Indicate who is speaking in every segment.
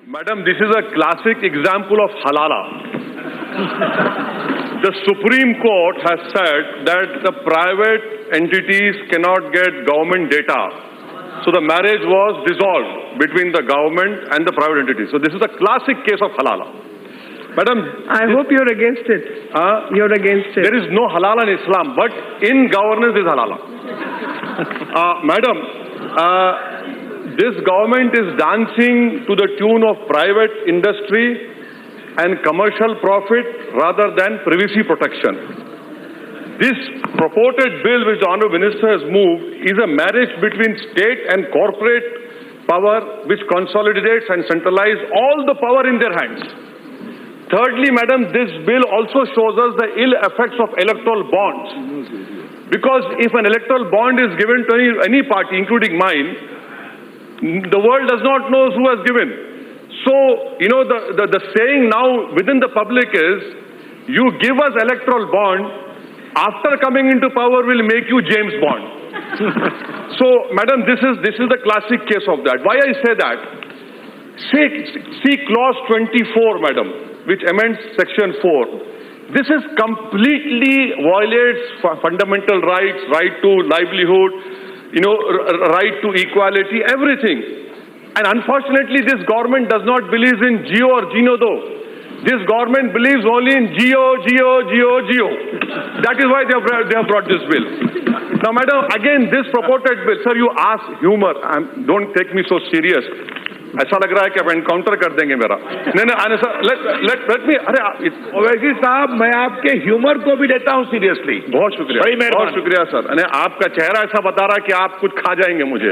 Speaker 1: Madam, this is a classic example of halala. The Supreme Court has said that the private entities cannot get government data. So the marriage was dissolved between the government and the private entities. So this is a classic case of halala. Madam,
Speaker 2: I hope you're against it. You're against it.
Speaker 1: There is no halala in Islam, but in governance is halala. Madam, this government is dancing to the tune of private industry and commercial profit rather than privacy protection. This purported bill which the Honourable Minister has moved is a marriage between state and corporate power which consolidates and centralizes all the power in their hands. Thirdly, Madam, this bill also shows us the ill effects of electoral bonds. Because if an electoral bond is given to any party, including mine, the world does not know who has given. So, you know, the saying now within the public is, you give us electoral bond, after coming into power we'll make you James Bond. So, Madam, this is the classic case of that. Why I say that? See clause 24, Madam, which amends section 4. This is completely violates fundamental rights, right to livelihood, you know, right to equality, everything. And unfortunately, this government does not believe in Geo or Gino-do. This government believes only in Geo. That is why they have brought this bill. Now, Madam, again, this purported bill, sir, you ask humor. Don't take me so serious. ऐसा लग रहा है कि आप encounter कर देंगे मेरा नहीं let me अरे ओवैसी साहब मैं आपके ह्यूमर को भी लेता हूँ सीरियसली बहुत शुक्रिया सर अरे आपका चेहरा ऐसा बता रहा है कि आप कुछ खा जाएंगे मुझे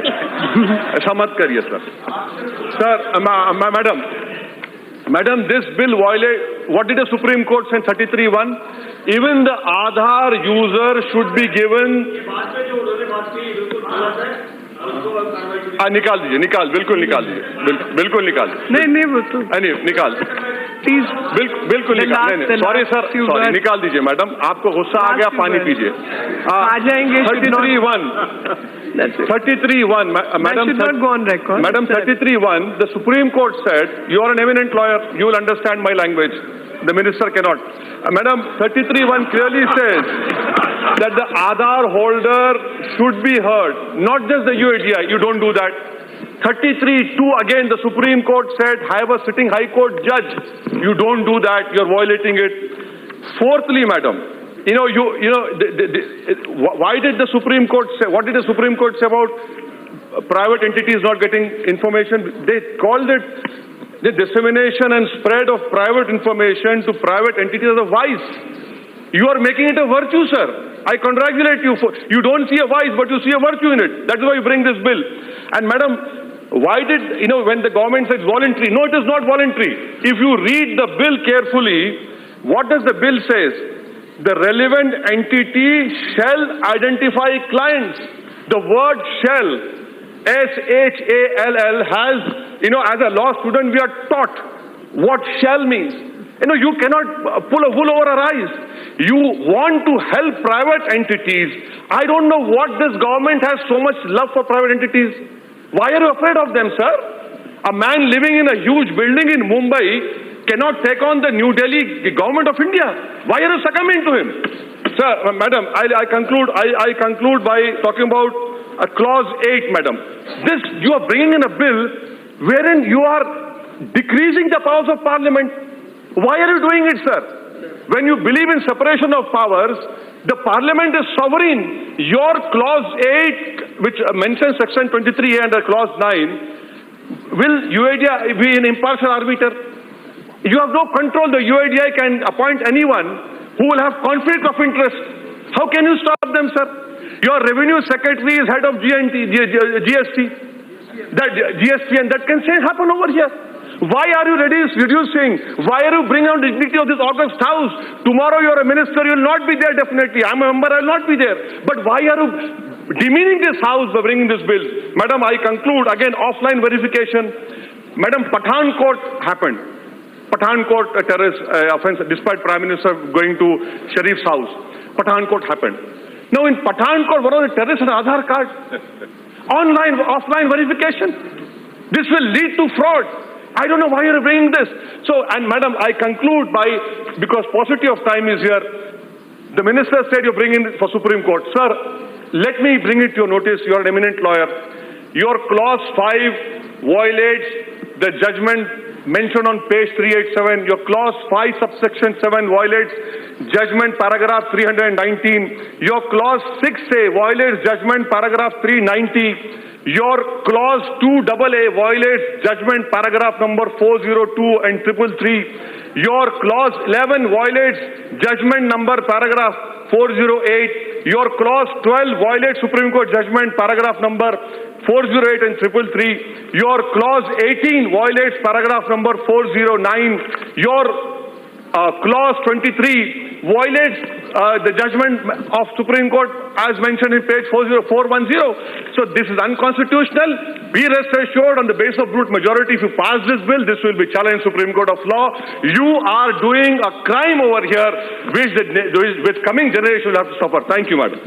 Speaker 1: ऐसा मत करिए sir Madam, this bill violates what did the Supreme Court say in 33(1)? Even the Aadhaar user should be given. निकाल दीजिए बिल्कुल निकाल नहीं वो तो निकाल प्लीज बिल्कुल निकाल नहीं सॉरी सर निकाल दीजिए मैडम आपको गुस्सा आ गया पानी पीजिए
Speaker 2: आ जाएंगे
Speaker 1: 33(1) madam 33(1) the Supreme Court said you are an eminent lawyer you will understand my language the minister cannot madam 33(1) clearly says that the Aadhaar holder should be heard, not just the UAGI. You don't do that. 33(2) again, the Supreme Court said, have a sitting High Court judge. You don't do that. You're violating it. Fourthly, madam, why did the Supreme Court say? What did the Supreme Court say about private entities not getting information? They called it the dissemination and spread of private information to private entities as a vice. You are making it a virtue, sir. I congratulate you. You don't see a vice, but you see a virtue in it. That is why you bring this bill. And madam, why did, when the government says voluntary? No, it is not voluntary. If you read the bill carefully, what does the bill says? The relevant entity shall identify clients. The word shall, S-H-A-L-L has, as a law student, we are taught what shall means. You cannot pull a wool over our eyes. You want to help private entities. I don't know what this government has so much love for private entities. Why are you afraid of them, sir? A man living in a huge building in Mumbai cannot take on the New Delhi government of India. Why are you succumbing to him? Sir, madam, I conclude by talking about clause 8, madam. You are bringing in a bill wherein you are decreasing the powers of parliament. Why are you doing it, sir? When you believe in separation of powers, the parliament is sovereign. Your clause 8, which mentions section 23A under clause 9, will UADI be an impartial arbiter? You have no control. The UADI can appoint anyone who will have conflict of interest. How can you stop them, sir? Your revenue secretary is head of GST, and that can happen over here. Why are you reducing? Why are you bringing down the dignity of this august house? Tomorrow you are a minister, you will not be there definitely. I am a member, I will not be there. But why are you demeaning this house by bringing this bill? Madam, I conclude, again, offline verification. Madam, Pathankot happened. Pathankot terrorist offense, despite Prime Minister going to Sharif's house. Pathankot happened. Now in Pathankot, one of the terrorists had an Aadhaar card. Offline verification. This will lead to fraud. I don't know why you're bringing this. So, and madam, I conclude by, because paucity of time is here, the minister said you're bringing it for Supreme Court. Sir, let me bring it to your notice. You're an eminent lawyer. Your clause 5 violates the judgment mentioned on page 387. Your clause 5 subsection 7 violates judgment paragraph 319. Your clause 6A violates judgment paragraph 390. Your clause 2AA violates judgment paragraph number 402 and 333. Your clause 11 violates judgment number paragraph 408. Your clause 12 violates Supreme Court judgment paragraph number 408 and 333. Your clause 18 violates paragraph number 409. Your clause 23 violates the judgment of Supreme Court as mentioned in page 40410. So this is unconstitutional. Be rest assured, on the basis of brute majority, if you pass this bill, this will be challenged Supreme Court of Law. You are doing a crime over here which coming generation will have to suffer. Thank you, madam.